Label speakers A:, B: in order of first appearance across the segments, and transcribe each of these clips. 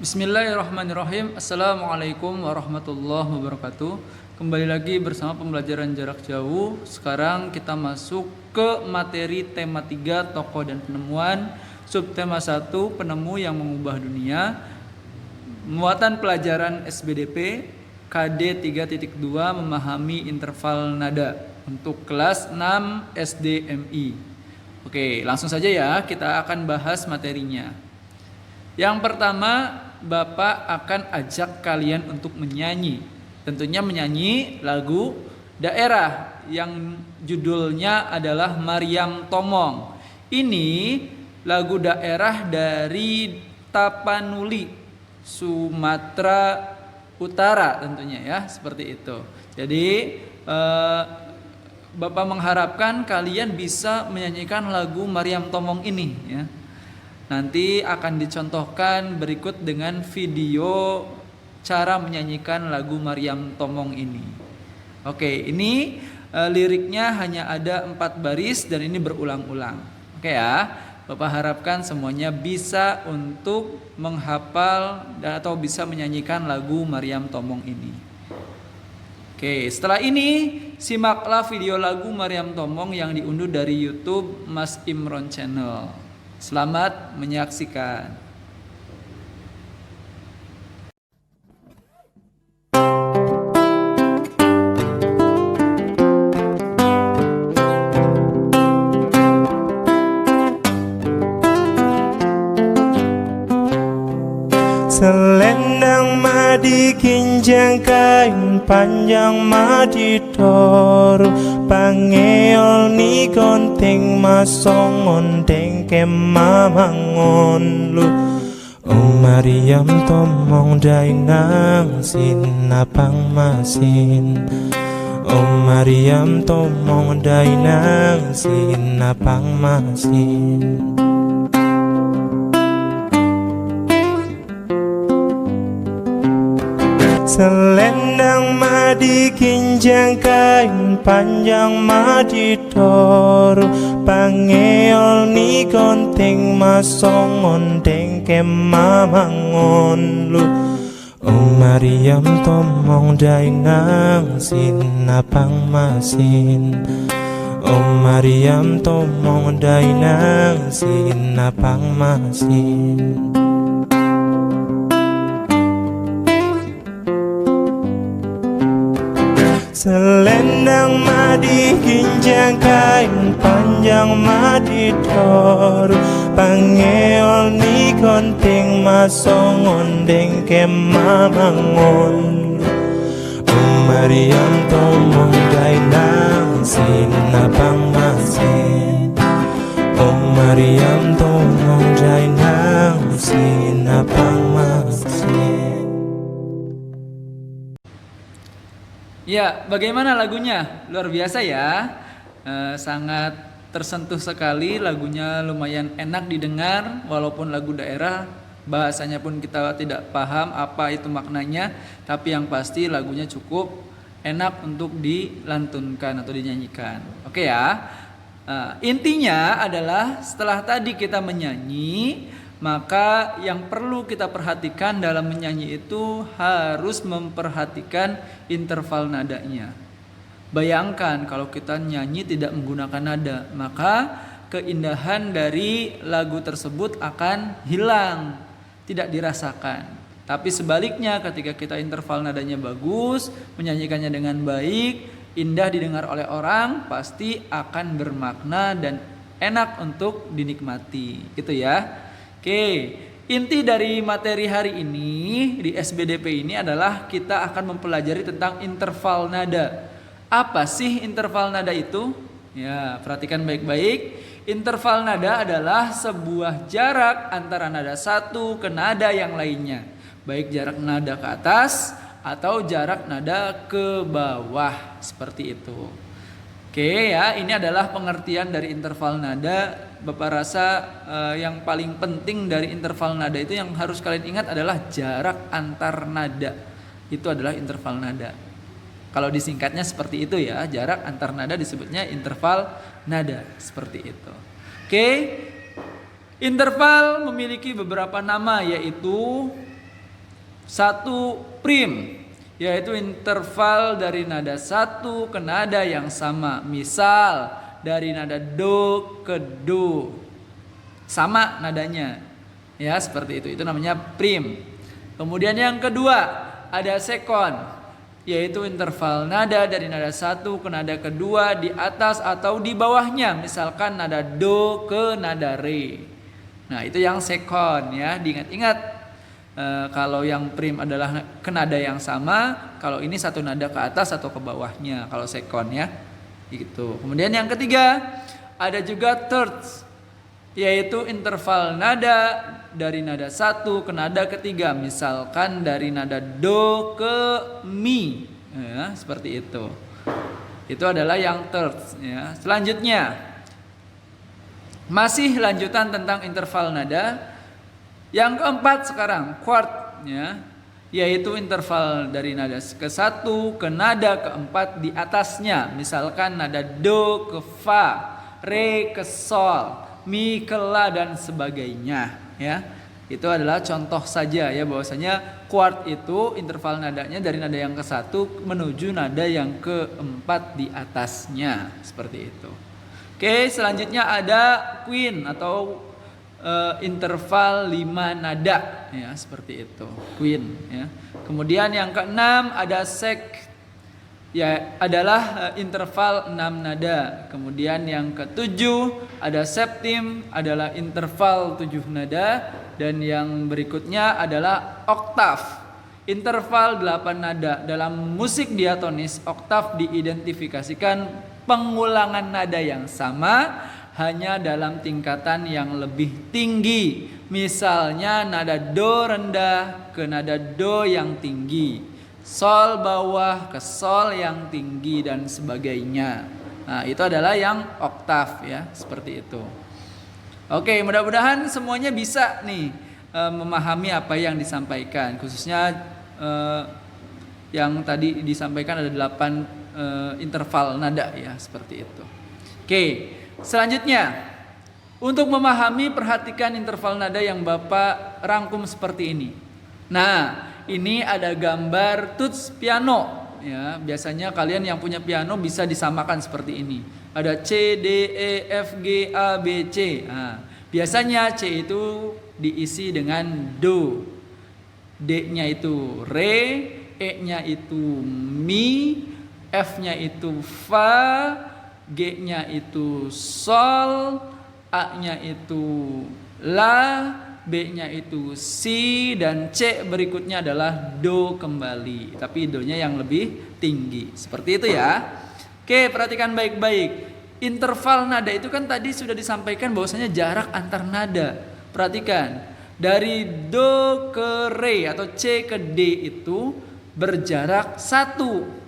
A: Bismillahirrahmanirrahim. Assalamualaikum warahmatullahi wabarakatuh. Kembali lagi bersama pembelajaran jarak jauh. Sekarang kita masuk ke materi tema 3 tokoh dan penemuan. Subtema 1 penemu yang mengubah dunia. Muatan pelajaran SBDP KD 3.2 memahami interval nada untuk kelas 6 SDMI. Oke, langsung saja ya, kita akan bahas materinya. Yang pertama, Bapak akan ajak kalian untuk menyanyi. Tentunya menyanyi lagu daerah yang judulnya adalah Mariam Tomong. Ini lagu daerah dari Tapanuli, Sumatera Utara tentunya ya, seperti itu. Jadi Bapak mengharapkan kalian bisa menyanyikan lagu Mariam Tomong ini ya. Nanti akan dicontohkan berikut dengan video cara menyanyikan lagu Mariam Tomong ini. Oke, ini liriknya hanya ada 4 baris dan ini berulang-ulang. Oke ya, Bapak harapkan semuanya bisa untuk menghafal atau bisa menyanyikan lagu Mariam Tomong ini. Oke, setelah ini simaklah video lagu Mariam Tomong yang diunduh dari YouTube Mas Imron Channel. Selamat menyaksikan.
B: Selendang madi kinjang kain panjang madi toru pangeol ni konting masong ondeng kemamangon lu Mariam Tomong dainang sinapang masin Mariam Tomong dainang sinapang masin. Selendang madi kinjang kain panjang madi toru pangeol ni konting masong ondeng kemamangon lu Mariam Tomong dainang sinapang masin Mariam Tomong dainang sinapang masin. Selendang madi kinjang kain panjang madi toru pangeol ni konting masong ondeng kemamangon Mariam Tomong dainang sinapang masin Mariam Tomong dainang sinapang masin.
A: Ya, bagaimana lagunya? Luar biasa ya. Sangat tersentuh sekali, lagunya lumayan enak didengar walaupun lagu daerah, bahasanya pun kita tidak paham apa itu maknanya, tapi yang pasti lagunya cukup enak untuk dilantunkan atau dinyanyikan. Oke ya. Intinya adalah setelah tadi kita menyanyi, maka yang perlu kita perhatikan dalam menyanyi itu harus memperhatikan interval nadanya. Bayangkan kalau kita nyanyi tidak menggunakan nada, maka keindahan dari lagu tersebut akan hilang, tidak dirasakan. Tapi sebaliknya ketika kita interval nadanya bagus, menyanyikannya dengan baik, indah didengar oleh orang, pasti akan bermakna dan enak untuk dinikmati, gitu ya. Oke, inti dari materi hari ini di SBDP ini adalah kita akan mempelajari tentang interval nada. Apa sih interval nada itu? Ya, perhatikan baik-baik. Interval nada adalah sebuah jarak antara nada satu ke nada yang lainnya. Baik jarak nada ke atas atau jarak nada ke bawah, seperti itu. Oke ya, ini adalah pengertian dari interval nada. Bapak rasa yang paling penting dari interval nada itu yang harus kalian ingat adalah jarak antar nada. Itu adalah interval nada. Kalau disingkatnya seperti itu ya, jarak antar nada disebutnya interval nada, seperti itu. Oke, interval memiliki beberapa nama, yaitu satu prim, yaitu interval dari nada satu ke nada yang sama. Misal dari nada do ke do, sama nadanya, ya seperti itu. Itu namanya prim. Kemudian yang kedua ada sekon, yaitu interval nada dari nada satu ke nada kedua di atas atau di bawahnya. Misalkan nada do ke nada re. Nah itu yang sekon ya, diingat-ingat. Kalau yang prim adalah ke nada yang sama, kalau ini satu nada ke atas atau ke bawahnya kalau sekon ya. Gitu. Kemudian yang ketiga ada juga thirds, yaitu interval nada dari nada satu ke nada ketiga. Misalkan dari nada do ke mi ya, seperti itu. Itu adalah yang thirds ya. Selanjutnya masih lanjutan tentang interval nada. Yang keempat sekarang quart ya, yaitu interval dari nada ke-1 ke nada keempat di atasnya. Misalkan nada do ke fa, re ke sol, mi ke la dan sebagainya ya. Itu adalah contoh saja ya, bahwasanya quart itu interval nadanya dari nada yang ke-1 menuju nada yang keempat di atasnya, seperti itu. Oke, selanjutnya ada quint atau interval 5 nada ya, seperti itu quint ya. Kemudian yang keenam ada sek, ya adalah interval 6 nada. Kemudian yang ketujuh ada septim, adalah interval 7 nada. Dan yang berikutnya adalah oktav, interval 8 nada. Dalam musik diatonis, oktav diidentifikasikan pengulangan nada yang sama hanya dalam tingkatan yang lebih tinggi. Misalnya nada do rendah ke nada do yang tinggi, sol bawah ke sol yang tinggi dan sebagainya. Nah, itu adalah yang oktav ya, seperti itu. Oke, mudah-mudahan semuanya bisa nih memahami apa yang disampaikan. Khususnya yang tadi disampaikan ada 8 interval nada ya, seperti itu. Oke. Selanjutnya, untuk memahami perhatikan interval nada yang Bapak rangkum seperti ini. Nah, ini ada gambar tuts piano ya. Biasanya kalian yang punya piano bisa disamakan seperti ini. Ada C, D, E, F, G, A, B, C. Nah, biasanya C itu diisi dengan do, D-nya itu re, E-nya itu mi, F-nya itu fa, G-nya itu sol, A-nya itu la, B-nya itu si, dan C berikutnya adalah do kembali. Tapi do-nya yang lebih tinggi. Seperti itu ya. Oke, perhatikan baik-baik. Interval nada itu kan tadi sudah disampaikan bahwasanya jarak antar nada. Perhatikan, dari do ke re atau C ke D itu berjarak 1.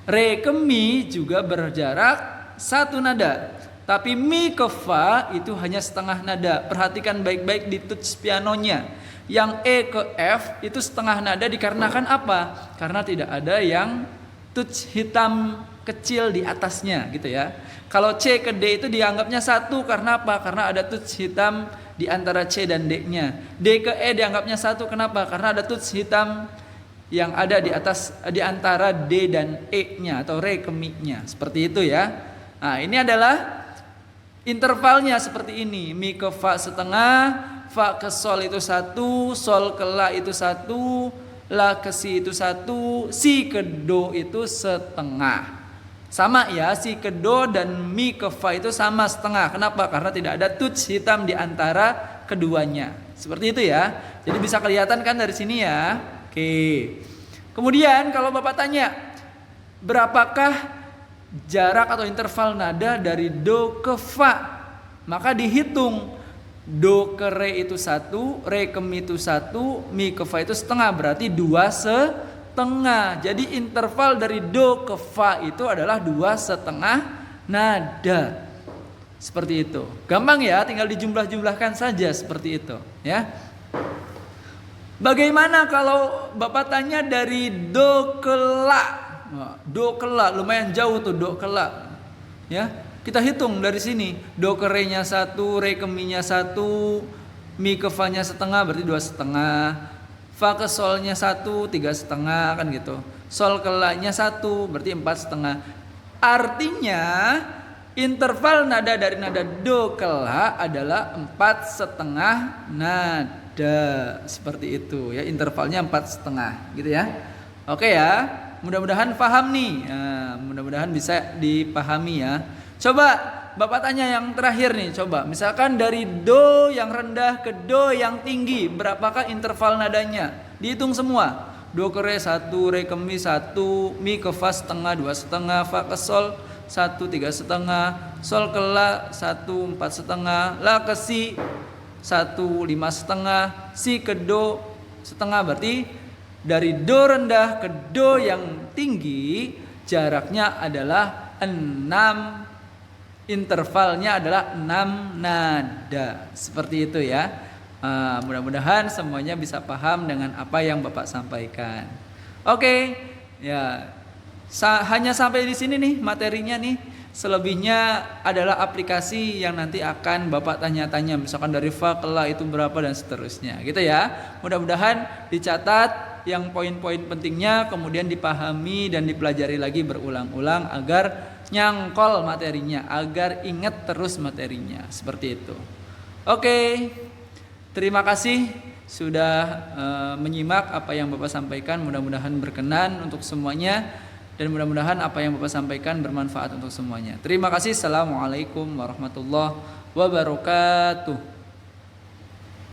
A: Re ke mi juga berjarak 1 nada. Tapi mi ke fa itu hanya setengah nada. Perhatikan baik-baik di tuts pianonya. Yang E ke F itu setengah nada dikarenakan apa? Karena tidak ada yang tuts hitam kecil di atasnya gitu ya. Kalau C ke D itu dianggapnya 1 karena apa? Karena ada tuts hitam di antara C dan D-nya. D ke E dianggapnya 1 kenapa? Karena ada tuts hitam yang ada di atas di antara D dan E-nya atau re ke mi-nya. Seperti itu ya. Nah, ini adalah intervalnya seperti ini. Mi ke fa setengah, fa ke sol itu 1, sol ke la itu 1, la ke si itu 1, si ke do itu setengah. Sama ya, si ke do dan mi ke fa itu sama setengah. Kenapa? Karena tidak ada tuts hitam di antara keduanya. Seperti itu ya. Jadi bisa kelihatan kan dari sini ya. Oke. Kemudian kalau Bapak tanya, berapakah jarak atau interval nada dari do ke fa? Maka dihitung. Do ke re itu 1, re ke mi itu 1, mi ke fa itu setengah, berarti 2 setengah. Jadi interval dari do ke fa itu adalah 2 setengah nada. Seperti itu. Gampang ya, tinggal dijumlah-jumlahkan saja seperti itu ya. Bagaimana kalau Bapak tanya dari do ke la? Do ke la lumayan jauh tuh, do ke la. Ya, kita hitung dari sini. Do ke re-nya 1, re ke mi-nya 1, mi ke fa-nya setengah berarti 2 setengah. Fa ke solnya 1 3,5 kan gitu. Sol ke la-nya 1 berarti 4,5. Artinya interval nada dari nada do ke la adalah 4,5 nada. Seperti itu ya, intervalnya 4,5 gitu ya. Oke ya, mudah-mudahan paham nih. Nah, mudah-mudahan bisa dipahami ya. Coba Bapak tanya yang terakhir nih, coba. Misalkan dari do yang rendah ke do yang tinggi, berapakah interval nadanya? Dihitung semua. Do ke re 1, re ke mi 1, mi ke fa setengah 2,5, fa ke sol 1 3,5, sol ke la 1 4,5, la ke si 1 5,5, si ke do setengah. Berarti dari do rendah ke do yang tinggi jaraknya adalah 6, intervalnya adalah 6 nada. Seperti itu ya. Mudah-mudahan semuanya bisa paham dengan apa yang Bapak sampaikan. Oke, ya. Hanya sampai di sini nih materinya nih. Selebihnya adalah aplikasi yang nanti akan Bapak tanya-tanya, misalkan dari fa ke la itu berapa dan seterusnya, gitu ya. Mudah-mudahan dicatat yang poin-poin pentingnya, kemudian dipahami dan dipelajari lagi berulang-ulang agar nyangkol materinya, agar ingat terus materinya, seperti itu. Oke, terima kasih sudah menyimak apa yang Bapak sampaikan. Mudah-mudahan berkenan untuk semuanya dan mudah-mudahan apa yang Bapak sampaikan bermanfaat untuk semuanya. Terima kasih. Assalamualaikum warahmatullahi wabarakatuh.